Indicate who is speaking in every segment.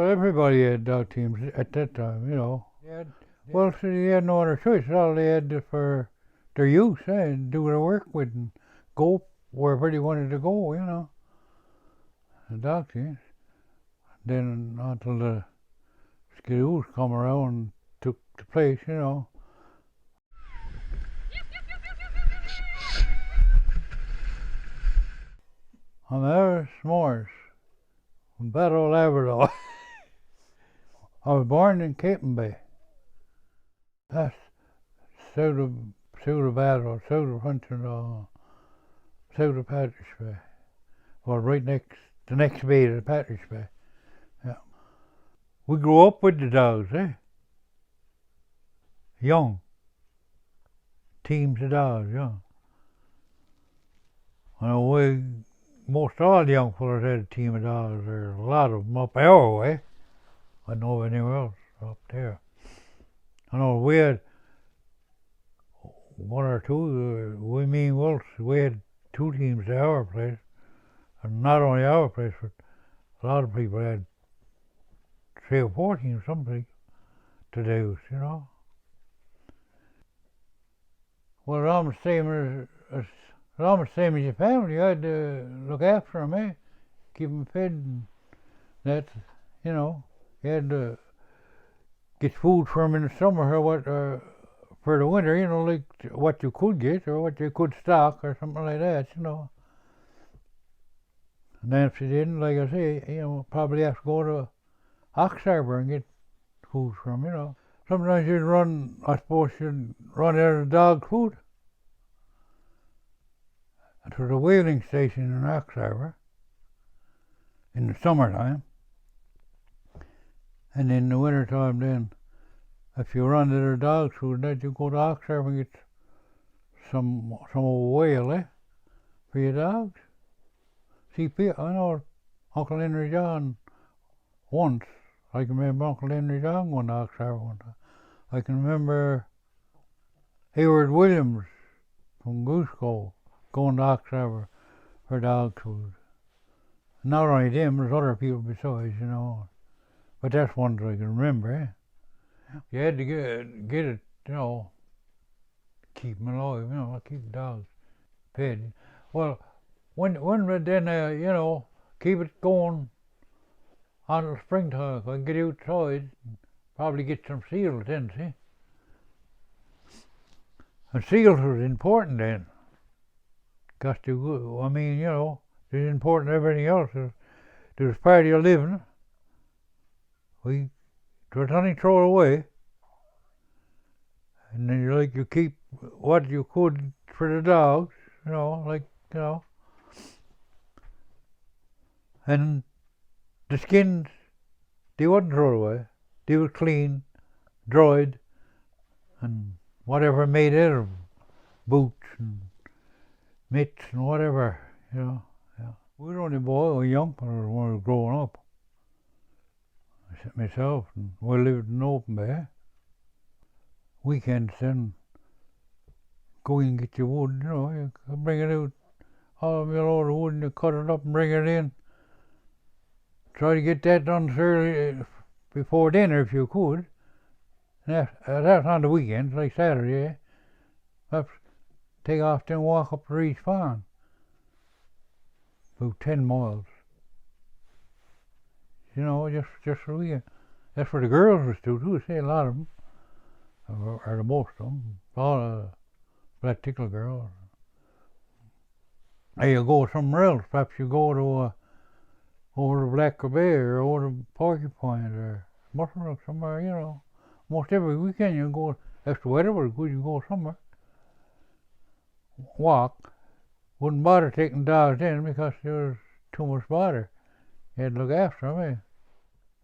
Speaker 1: Well, everybody had dog teams at that time, you know. Well, so they had no other choice. All they had for their use, and do their work with and go wherever they wanted to go, you know. The dog teams. Then until the skidoos come around and took the place, you know. I'm Irish Morris from Battle Labrador. I was born in Capon Bay. That's south of Battle, south of Huntington, south of Patrick's Bay. Well, the next bay to Patrick's Bay. Yeah. We grew up with the dogs, young. Teams of dogs, young. And most all the young fellas had a team of dogs. There's a lot of them up our way. I don't know of anywhere else up there. I know we had one or two, we had two teams at our place. And not only our place, but a lot of people had 3 or 4 teams, something to do, you know. Well, it's almost the same as your family. You had to look after them, keep them fed and that, you know. You had to get food for them in the summer or for the winter, you know, like what you could get or what you could stock or something like that, you know. And then if you didn't, like I say, you know, probably have to go to Ox Harbor and get food from, you know. Sometimes you'd run out of dog food to the whaling station in Ox Harbor in the summertime. And in the wintertime then, if you run out of dog food, then you go to Ox Harbor and get some old whale, for your dogs. See, I know Uncle Henry John once. I can remember Uncle Henry John going to Ox Harbor one time. I can remember Hayward Williams from Goose Cove going to Ox Harbor for dog food. Not only them, there's other people besides, you know. But that's one that I can remember, You had to get it, you know, keep them alive, you know, keep the dogs fed. Well, then, you know, keep it going until springtime. I can get outside and probably get some seals then, see? And seals was important then. I mean, you know, it's important than everything else. It was part of your living. There was nothing thrown away. And then you keep what you could for the dogs, you know, you know. And the skins, they wasn't thrown away. They were clean, dried, and whatever made out of them. Boots and mitts and whatever, you know. Yeah. We were only young when we were growing up. Myself, and we lived in open bay. Weekends then, go in and get your wood, you know, you bring it out, all of your load of wood, and you cut it up and bring it in. Try to get that done early before dinner if you could. And that's on the weekends, like Saturday. Take off then walk up to Reach Farm. About 10 miles. You know, just for the weekend. That's where the girls was too, see, a lot of them. Or the most of them. All black tickle girls. Or you go somewhere else. Perhaps you go to over to Black Bay or over to Porcupine or Muscle Rock somewhere, you know. Most every weekend you go, if the weather was good, you go somewhere. Walk. Wouldn't bother taking dogs in because there was too much bother. You had to look after them,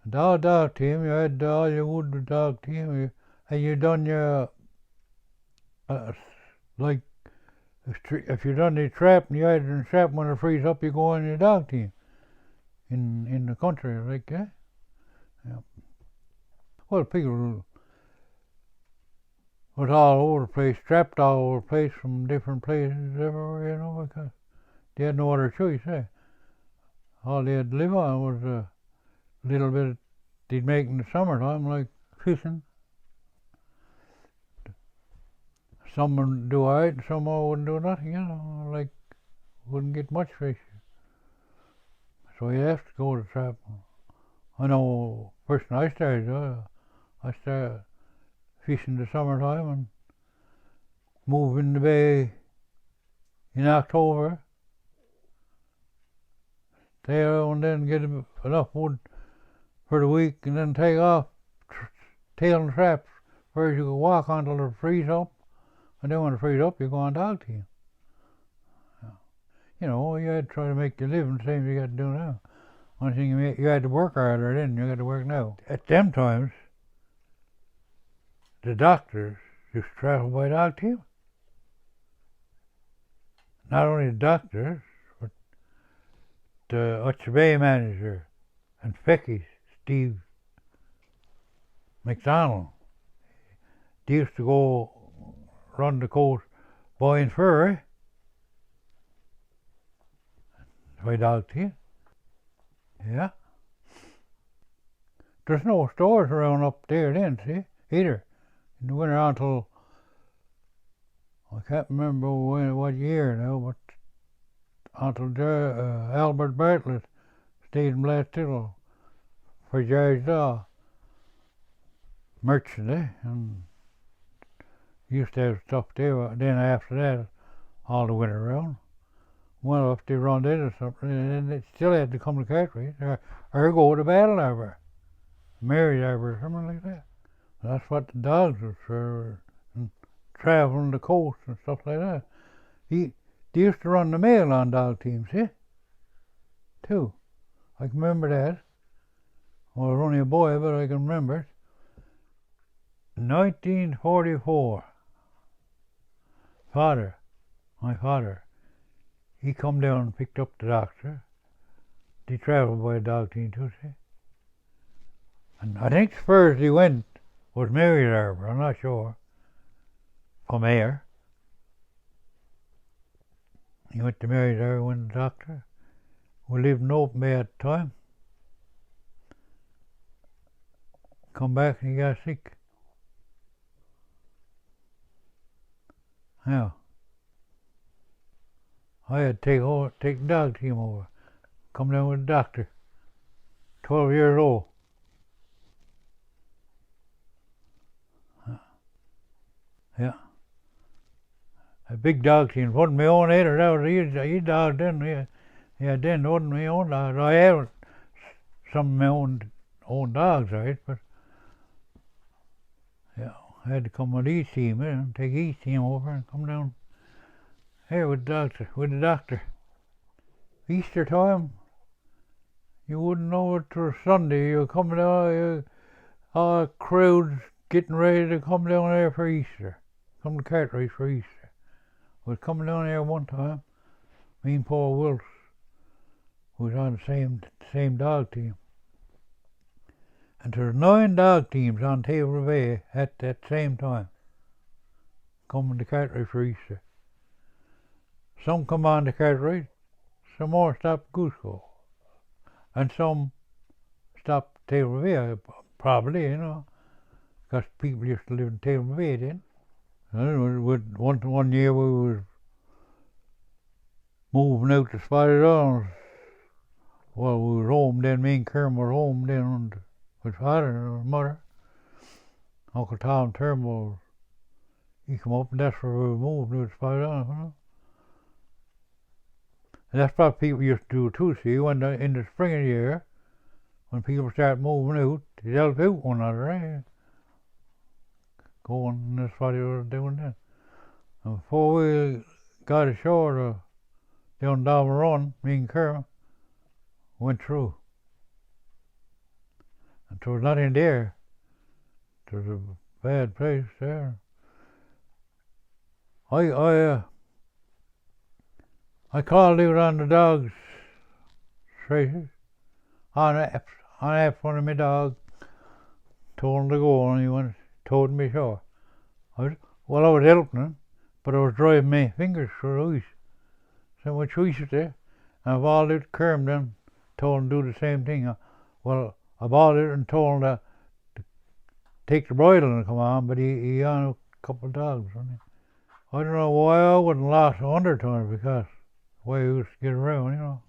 Speaker 1: And all dog team, you had all your wood with dog team, and you done your, like, if you done the trap and you had it in the trap when it freeze up, you go on your dog team. In the country, like that. Yeah. Well, people was all over the place, trapped all over the place from different places everywhere, you know, because they had no other choice, All they had to live on was a little bit of they'd make in the summertime, like fishing. Some would do alright, and some wouldn't do nothing, like wouldn't get much fish. So you have to go to trap. I know first when I started fishing the summertime and move in the bay in October. Stay around then, get enough wood for the week, and then take off, tailing traps, where you could walk until it freeze up, and then when it freeze up, you go on Dogteam. You had to try to make your living the same as you got to do now. Only thing you had to work harder then, you got to work now. At them times, the doctors used to travel by Dogteam. Not only the doctors, but the Hutch Bay manager and Fecky, Steve McDonald. They used to go run the coast buying fur by Dogteam. Yeah. There's no stores around up there then, see, either. In the winter until, I can't remember what year now, but until Albert Bartlett stayed in Blastillo for George Law merchant, and used to have stuff there. Then after that, all the winter round. Well, if they run in or something, then they still had to come to Cartwright or go to Battle Harbour, Mary Harbour, or something like that. That's what the dogs was for, and traveling the coast and stuff like that. They used to run the mail on Dogteam, see? Too. I can remember that. Well, I was only a boy, but I can remember it. 1944. My father, he come down and picked up the doctor. They travelled by Dogteam too, see? And I think the first he went was Mary Harbour, I'm not sure, from Ayr. He went to Mary Harbour with the doctor. We lived in Open Bay at the time. Come back and he got sick. Yeah. I had to take the Dogteam over. Come down with the doctor. 12 years old. Yeah. A big Dogteam. Wasn't my own either. That was his dog then. Yeah, then wasn't my own dog. I had some of my own dogs, right? But yeah, I had to come with his team and take his team over and come down here with the doctor. Easter time, you wouldn't know it till Sunday. You're coming down, crowds getting ready to come down there for Easter. Come to Cartwright for Easter. I was coming down there one time. Me and Paul Wilkes was on the same Dogteam. And there's 9 Dogteams on Table Bay at that same time, coming to Cartwright for Easter. Some come on to Cartwright, some more stop Goose Cove, and some stop Table Bay, probably, because people used to live in Table Bay then. And one year we was moving out to Spotted Downs. Well, we was home then, me and Kerm were home then with father and mother. Uncle Tom Turnbull, he come up, and that's where we moved out to Spotted Downs, And that's what people used to do too, see, when in the spring of the year, when people start moving out, they help out one another, Going, and that's what they were doing then. And before we got ashore down Run, me and Kerm went through. And there was nothing there. There was a bad place there. I called out on the dogs traces on one of my dogs, told him to go, and he told me so. I was helping him, but I was driving my fingers through the ice. So much ice there, and I've all out Kerm then, told him to do the same thing. Well, I bought it and told him to take the bridle and come on, but he on a couple of dogs, wasn't he? I don't know why I wouldn't last under to him because the way he was to get around, you know.